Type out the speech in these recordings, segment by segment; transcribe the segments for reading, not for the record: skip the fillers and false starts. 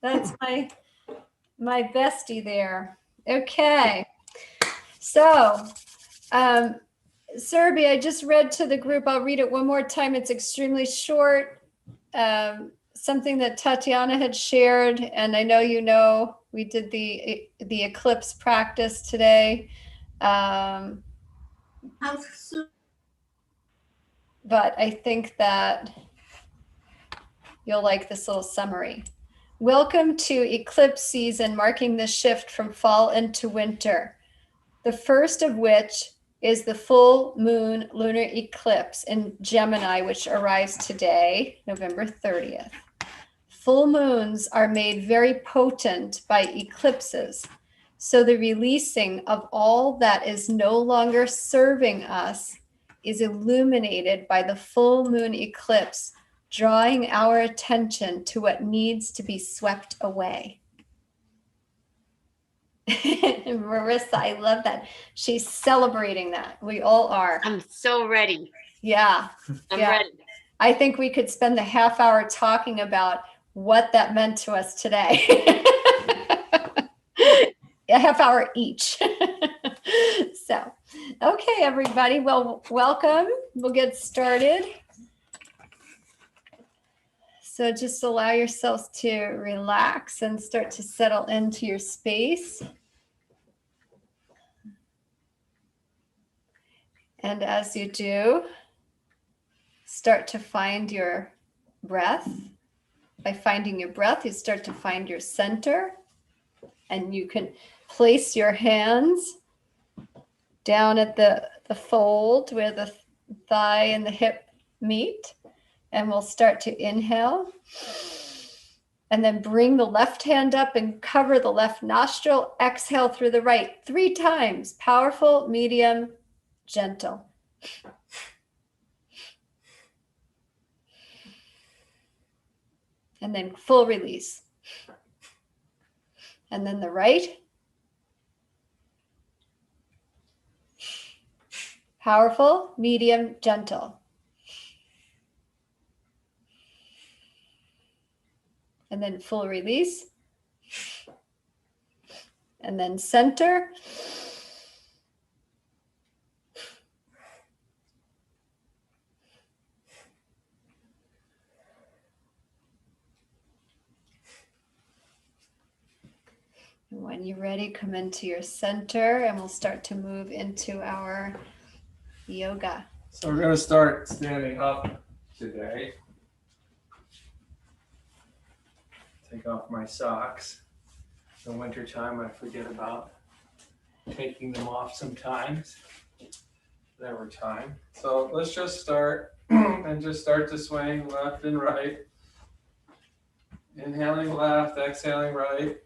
That's my bestie there. Okay. So, Serby, I just read to the group. I'll read it one more time. It's extremely short. Something that Tatiana had shared, and I know we did the eclipse practice today. But I think that you'll like this little summary. Welcome to eclipse season, marking the shift from fall into winter. The first of which is the full moon lunar eclipse in Gemini, which arrives today, November 30th. Full moons are made very potent by eclipses. So the releasing of all that is no longer serving us is illuminated by the full moon eclipse, drawing our attention to what needs to be swept away. Marissa, I love that. She's celebrating that. We all are. I'm so ready. Yeah. I'm ready. I think we could spend the half hour talking about what that meant to us today. A half hour each. So, okay, everybody. Well, welcome. We'll get started. So just allow yourselves to relax and start to settle into your space. And as you do, start to find your breath. By finding your breath, you start to find your center. And you can place your hands down at the fold where the thigh and the hip meet. And we'll start to inhale. And then bring the left hand up and cover the left nostril. Exhale through the right 3 times. Powerful, medium, gentle. And then full release. And then the right. Powerful, medium, gentle. And then full release. And then center. And when you're ready, come into your center and we'll start to move into our yoga. So we're going to start standing up today. Take off my socks. In the wintertime, I forget about taking them off sometimes. Never time. So let's just start and just start to swing left and right. Inhaling left, exhaling right.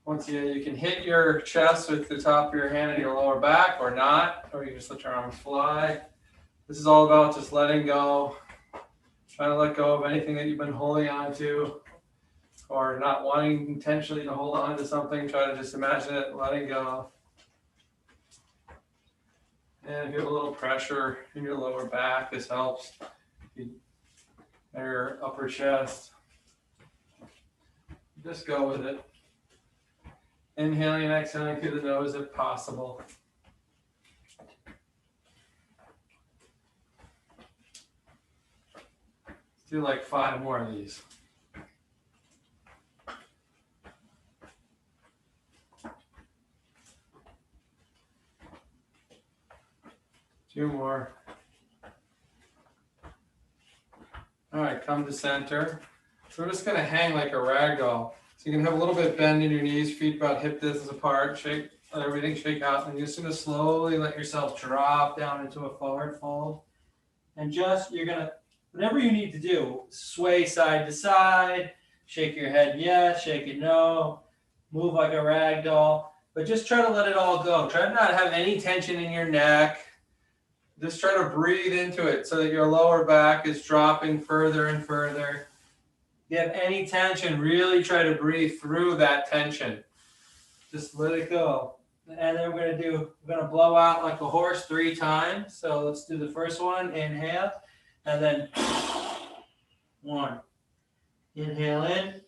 Once again, you can hit your chest with the top of your hand and your lower back or not, or you just let your arms fly. This is all about just letting go, trying to let go of anything that you've been holding on to or not wanting intentionally to hold on to something. Try to just imagine it, letting go. And if you have a little pressure in your lower back, this helps. Your upper chest. Just go with it. Inhaling and exhaling through the nose if possible. Let's do like 5 more of these. Two more. All right, come to center. So we're just going to hang like a rag doll. So you can have a little bit bend in your knees, feet about hip distance apart, shake, let everything shake out. And you're just going to slowly let yourself drop down into a forward fold. And just, you're going to, whatever you need to do, sway side to side, shake your head yes, shake it no, move like a rag doll. But just try to let it all go. Try to not have any tension in your neck. Just try to breathe into it so that your lower back is dropping further and further. If you have any tension, really try to breathe through that tension. Just let it go. And then we're going to blow out like a horse 3 times. So let's do the first one. Inhale. And then 1. Inhale in.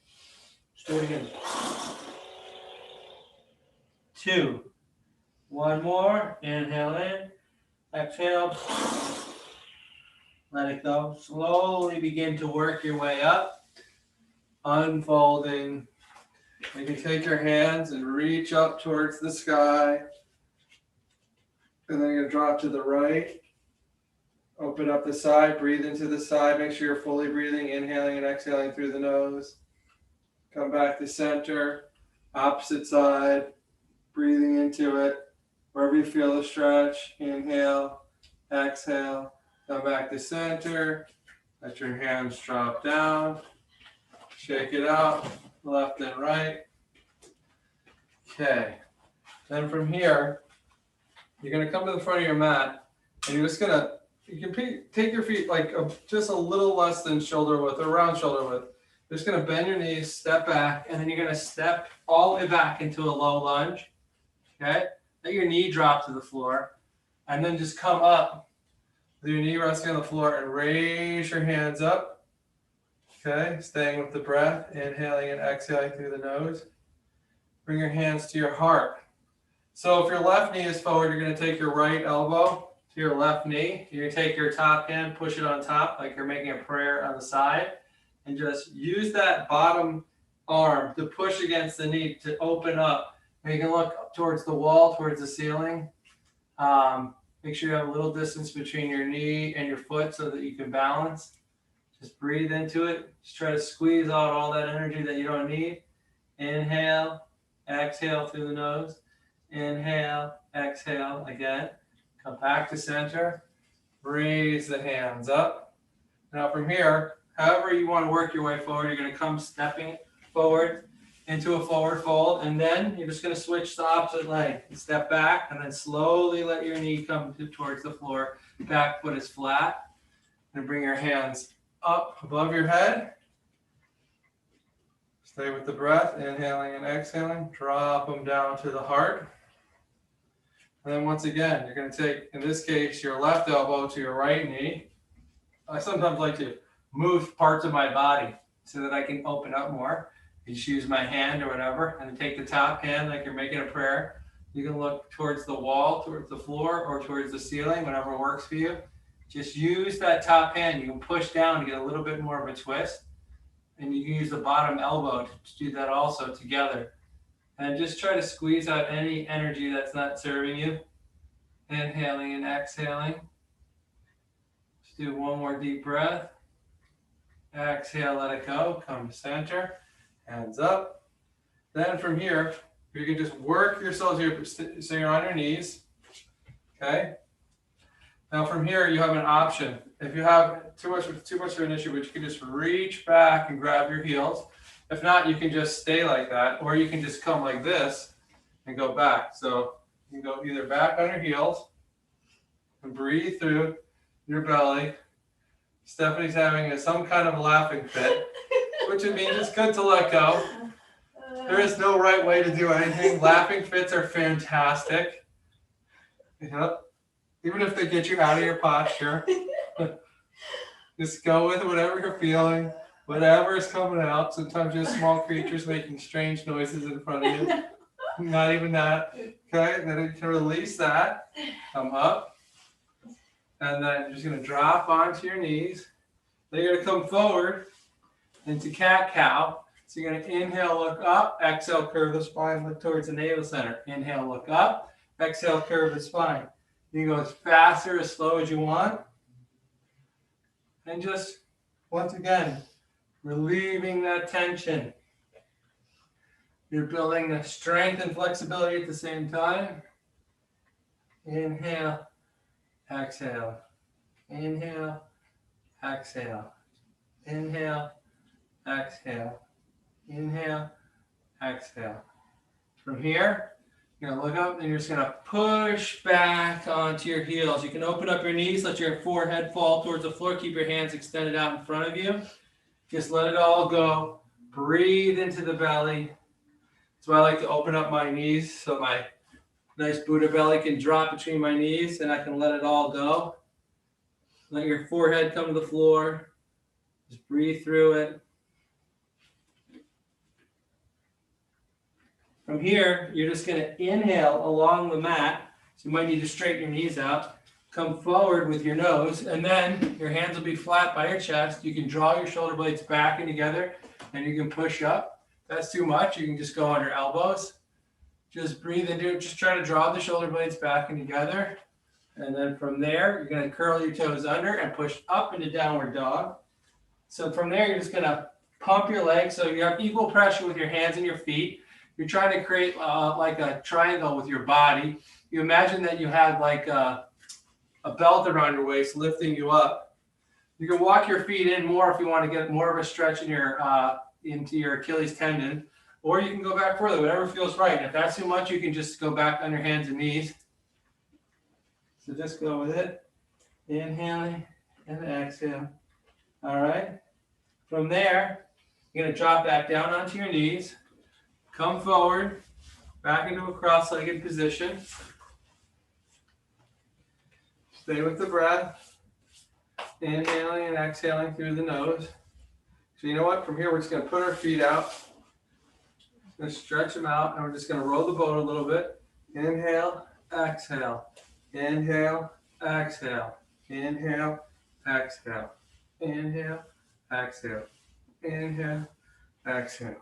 Do it again. 2. One more. Inhale in. Exhale. Let it go. Slowly begin to work your way up. Unfolding. You can take your hands and reach up towards the sky. And then you're going to drop to the right. Open up the side. Breathe into the side. Make sure you're fully breathing. Inhaling and exhaling through the nose. Come back to center. Opposite side. Breathing into it. Wherever you feel the stretch. Inhale. Exhale. Come back to center. Let your hands drop down. Shake it out. Left and right. Okay. Then from here, you're going to come to the front of your mat, and you're just going to, you can take your feet like just a little less than shoulder width, or around shoulder width. You're just going to bend your knees, step back, and then you're going to step all the way back into a low lunge. Okay? Let your knee drop to the floor, and then just come up with your knee resting on the floor and raise your hands up. Okay, staying with the breath, inhaling and exhaling through the nose. Bring your hands to your heart. So if your left knee is forward, you're going to take your right elbow to your left knee. You're going to take your top hand, push it on top like you're making a prayer on the side, and just use that bottom arm to push against the knee to open up. And you can look towards the wall, towards the ceiling. Make sure you have a little distance between your knee and your foot so that you can balance. Just breathe into it. Just try to squeeze out all that energy that you don't need. Inhale, exhale through the nose. Inhale, exhale again. Come back to center. Raise the hands up. Now from here, however you want to work your way forward, you're going to come stepping forward into a forward fold. And then you're just going to switch the opposite leg. Step back and then slowly let your knee come towards the floor. Back foot is flat. And bring your hands up above your head. Stay with the breath, inhaling and exhaling. Drop them down to the heart. And then once again, you're going to take, in this case, your left elbow to your right knee. I sometimes like to move parts of my body so that I can open up more. You just use my hand or whatever, and then take the top hand like you're making a prayer. You can look towards the wall, towards the floor, or towards the ceiling, whatever works for you. Just use that top hand. You can push down to get a little bit more of a twist. And you can use the bottom elbow to do that also together. And just try to squeeze out any energy that's not serving you. Inhaling and exhaling. Just do one more deep breath. Exhale, let it go. Come to center. Hands up. Then from here, you can just work yourselves here. So you're on your knees. Okay? Now from here, you have an option. If you have too much of an issue, but you can just reach back and grab your heels. If not, you can just stay like that, or you can just come like this and go back. So you can go either back on your heels and breathe through your belly. Stephanie's having some kind of laughing fit, which it means it's good to let go. There is no right way to do anything. Laughing fits are fantastic. Yep. Even if they get you out of your posture, just go with whatever you're feeling, whatever is coming out. Sometimes just small creatures making strange noises in front of you. Not even that. Okay, then you can release that. Come up. And then you're just going to drop onto your knees. Then you're going to come forward into cat-cow. So you're going to inhale, look up. Exhale, curve the spine, look towards the navel center. Inhale, look up. Exhale, curve the spine. You can go as fast or as slow as you want. And just, once again, relieving that tension. You're building the strength and flexibility at the same time. Inhale, exhale. Inhale, exhale. Inhale, exhale. Inhale, exhale. From here, you're going to look up and you're just going to push back onto your heels. You can open up your knees, let your forehead fall towards the floor. Keep your hands extended out in front of you. Just let it all go. Breathe into the belly. That's why I like to open up my knees so my nice Buddha belly can drop between my knees and I can let it all go. Let your forehead come to the floor. Just breathe through it. From here, you're just going to inhale along the mat. So you might need to straighten your knees out. Come forward with your nose, and then your hands will be flat by your chest. You can draw your shoulder blades back and together, and you can push up. If that's too much, you can just go on your elbows. Just breathe into it. Just try to draw the shoulder blades back and together. And then from there, you're going to curl your toes under and push up into downward dog. So from there, you're just going to pump your legs. So you have equal pressure with your hands and your feet. You're trying to create like a triangle with your body. You imagine that you had like a belt around your waist lifting you up. You can walk your feet in more if you want to get more of a stretch in your into your Achilles tendon, or you can go back further, whatever feels right. And if that's too much, you can just go back on your hands and knees. So just go with it. Inhaling and exhale. All right. From there, you're going to drop back down onto your knees. Come forward, back into a cross-legged position. Stay with the breath. Inhaling and exhaling through the nose. So you know what? From here, we're just going to put our feet out. Going to stretch them out, and we're just going to roll the boat a little bit. Inhale, exhale. Inhale, exhale. Inhale, exhale. Inhale, exhale. Inhale, exhale.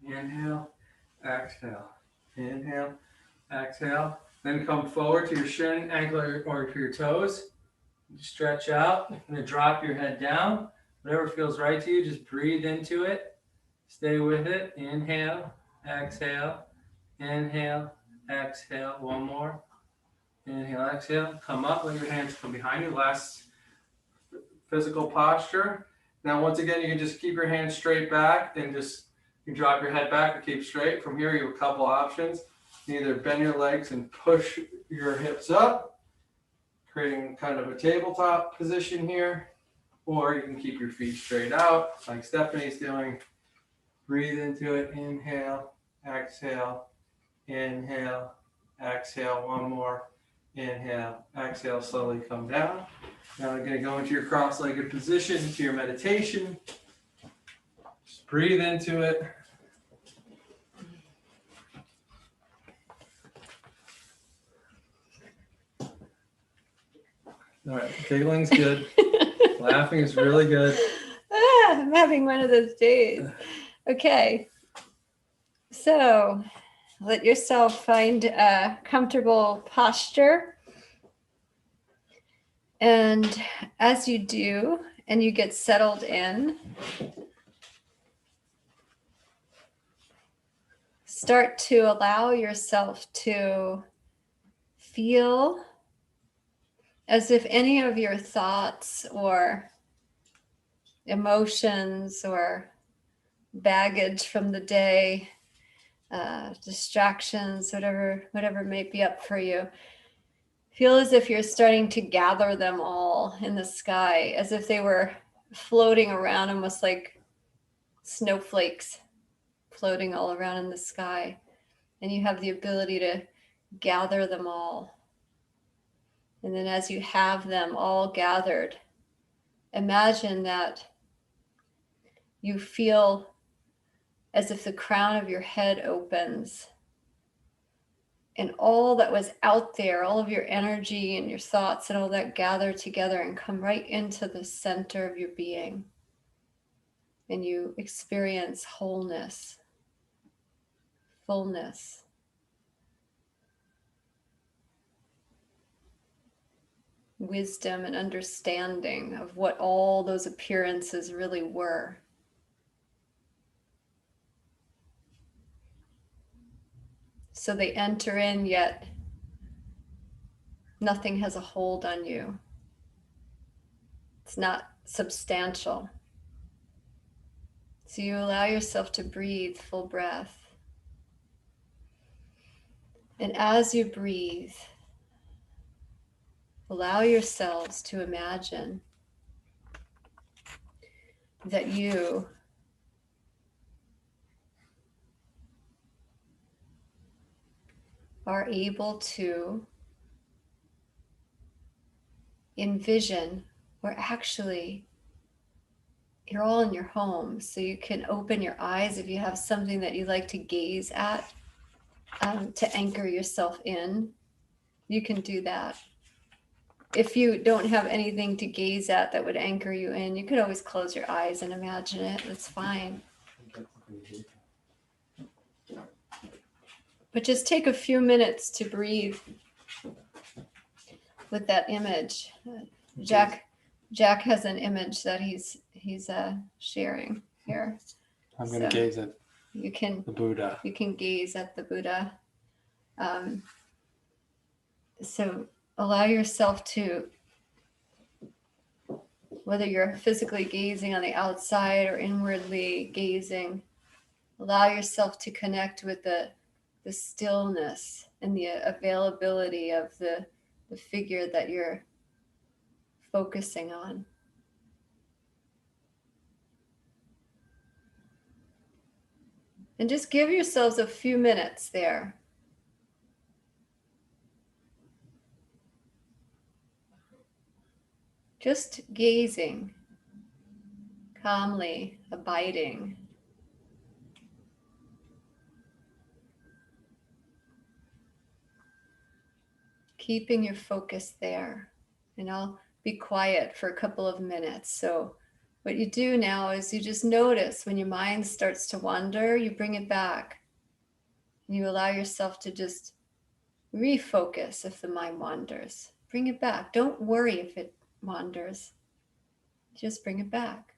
Inhale, exhale. Inhale, exhale. Then come forward to your shin, ankle, or to your toes. Stretch out. You're going to drop your head down. Whatever feels right to you, just breathe into it. Stay with it. Inhale, exhale. Inhale, exhale. One more. Inhale, exhale. Come up. Let your hands come behind you. Last physical posture. Now, once again, you can just keep your hands straight back and just you drop your head back and keep straight. From here, you have a couple options. Either bend your legs and push your hips up, creating kind of a tabletop position here, or you can keep your feet straight out like Stephanie's doing. Breathe into it. Inhale, exhale, inhale, exhale. One more. Inhale, exhale, slowly come down. Now we're going to go into your cross-legged position, into your meditation. Just breathe into it. All right, giggling's good. Laughing is really good. I'm having one of those days. Okay. So let yourself find a comfortable posture. And as you do, and you get settled in, start to allow yourself to feel as if any of your thoughts or emotions or baggage from the day, distractions, whatever may be up for you, feel as if you're starting to gather them all in the sky, as if they were floating around, almost like snowflakes floating all around in the sky. And you have the ability to gather them all. And then as you have them all gathered, imagine that you feel as if the crown of your head opens and all that was out there, all of your energy and your thoughts and all that gather together and come right into the center of your being. And you experience wholeness, fullness. Wisdom and understanding of what all those appearances really were. So they enter in, yet nothing has a hold on you. It's not substantial. So you allow yourself to breathe full breath. And as you breathe, allow yourselves to imagine that you are able to envision or actually you're all in your home, so you can open your eyes if you have something that you like to gaze at, to anchor yourself in. You can do that. If you don't have anything to gaze at that would anchor you in, you could always close your eyes and imagine it. That's fine. But just take a few minutes to breathe with that image. Jack has an image that he's sharing here. I'm going to So gaze at you can the Buddha. gaze at the Buddha. So allow yourself to, whether you're physically gazing on the outside or inwardly gazing, allow yourself to connect with the stillness and the availability of the figure that you're focusing on. And just give yourselves a few minutes there. Just gazing, calmly, abiding. Keeping your focus there. And I'll be quiet for a couple of minutes. So what you do now is you just notice when your mind starts to wander, you bring it back. And you allow yourself to just refocus if the mind wanders. Bring it back. Don't worry if it wanders. Just bring it back.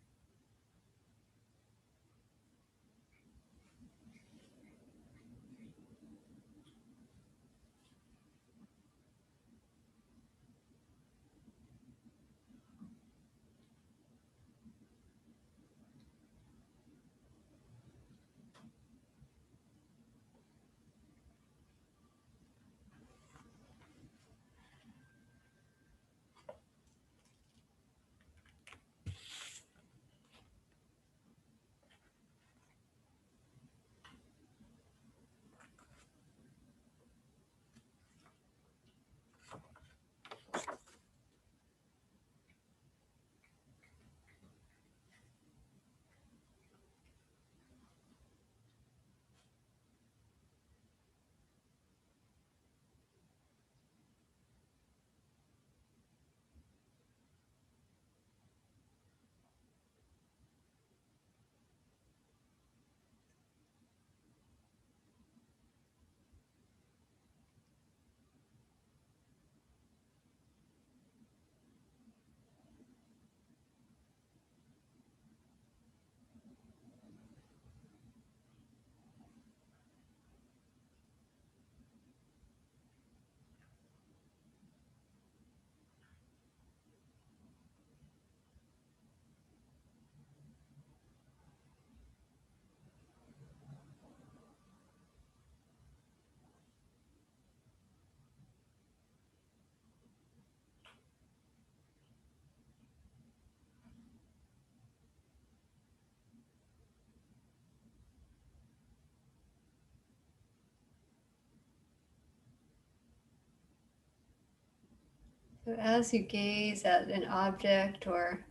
So as you gaze at an object or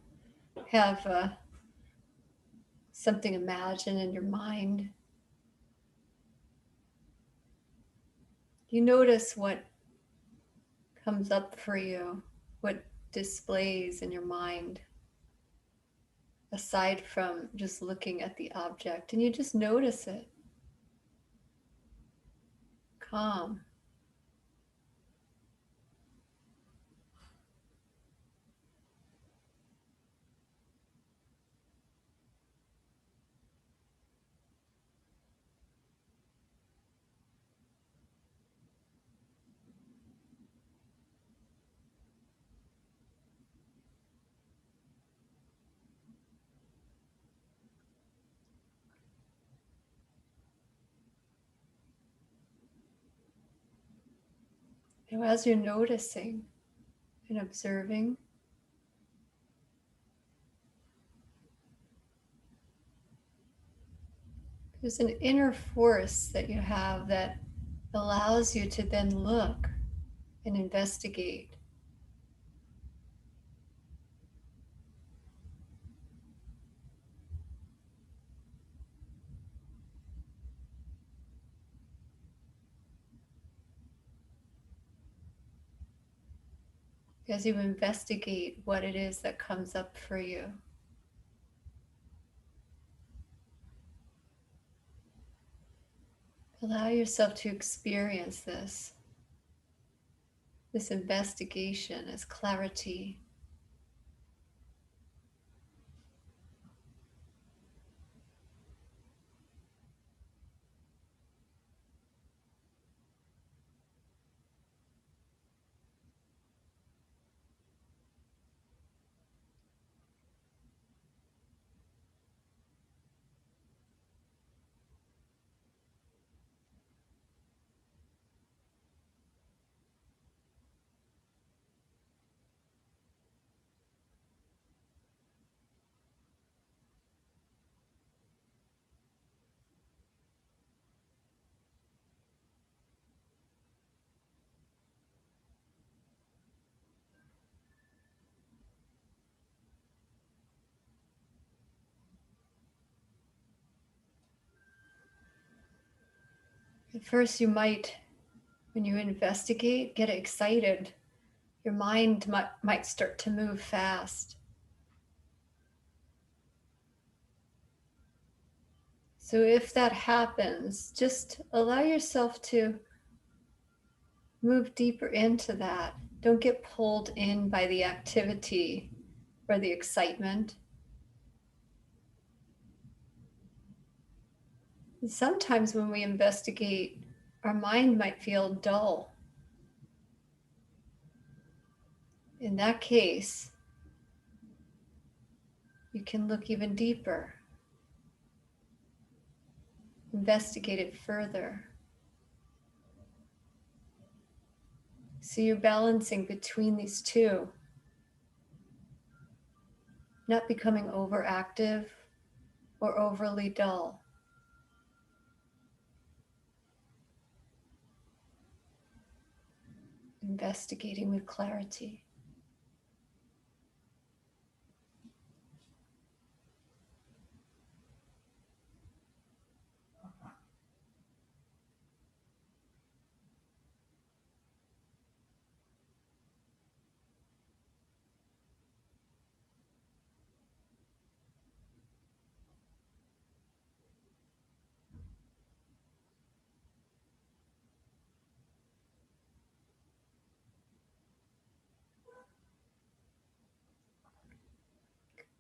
have something imagined in your mind, you notice what comes up for you, what displays in your mind, aside from just looking at the object, and you just notice it. Calm. And as you're noticing and observing, there's an inner force that you have that allows you to then look and investigate. as you investigate what it is that comes up for you. Allow yourself to experience this investigation as clarity. At first, you might, when you investigate, get excited. Your mind might start to move fast. So if that happens, just allow yourself to move deeper into that. Don't get pulled in by the activity or the excitement. And sometimes when we investigate, our mind might feel dull. In that case, you can look even deeper, investigate it further. So you're balancing between these two, not becoming overactive or overly dull. Investigating with clarity.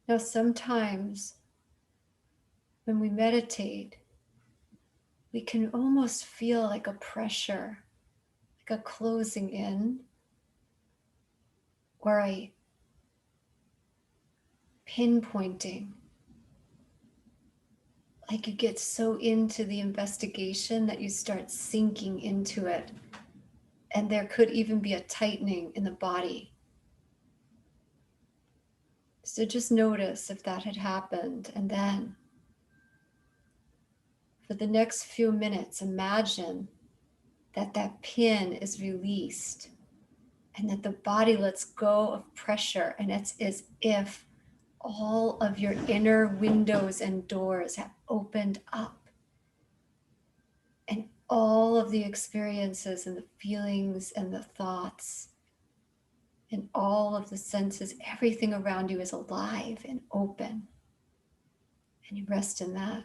Now, sometimes when we meditate, we can almost feel like a pressure, like a closing in, or a pinpointing. Like you get so into the investigation that you start sinking into it. And there could even be a tightening in the body. So just notice if that had happened. And then for the next few minutes, imagine that pin is released and that the body lets go of pressure. And it's as if all of your inner windows and doors have opened up. And all of the experiences and the feelings and the thoughts and all of the senses, everything around you is alive and open. And you rest in that.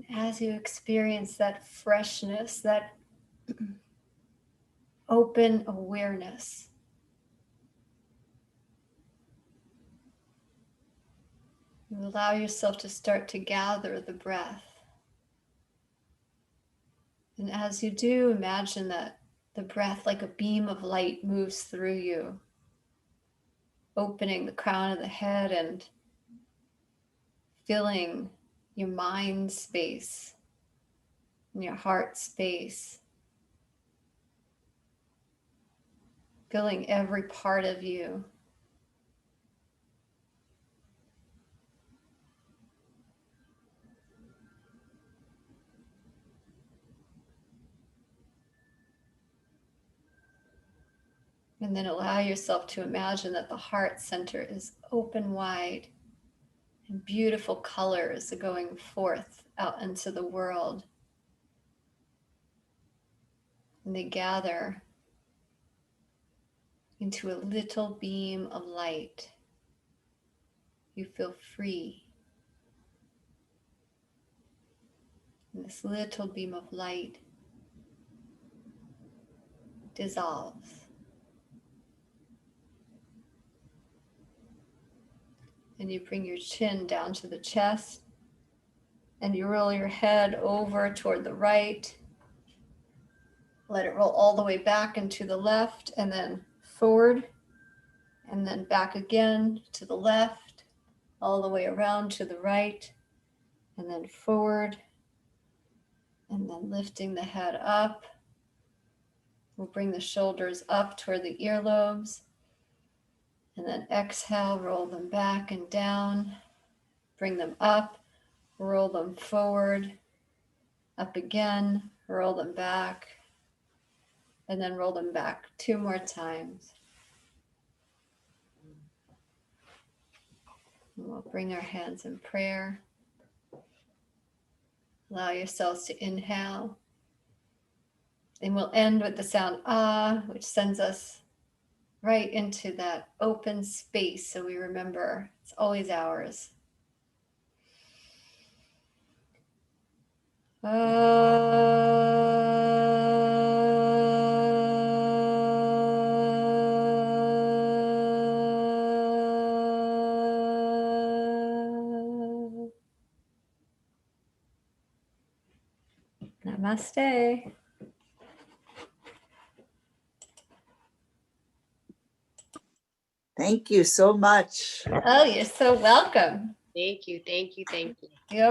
And as you experience that freshness, that open awareness, you allow yourself to start to gather the breath. And as you do, imagine that the breath, like a beam of light, moves through you, opening the crown of the head and filling your mind space and your heart space, filling every part of you. And then allow yourself to imagine that the heart center is open wide and beautiful colors are going forth out into the world. And they gather into a little beam of light. You feel free. And this little beam of light dissolves. And you bring your chin down to the chest and you roll your head over toward the right. Let it roll all the way back and to the left and then forward and then back again to the left, all the way around to the right and then forward and then lifting the head up. We'll bring the shoulders up toward the earlobes and then exhale, roll them back and down, bring them up, roll them forward, up again, roll them back, and then roll them back 2 more times. And we'll bring our hands in prayer. Allow yourselves to inhale. And we'll end with the sound ah, which sends us right into that open space. So we remember it's always ours. Namaste. Thank you so much. Oh, you're so welcome. Thank you, thank you, thank you.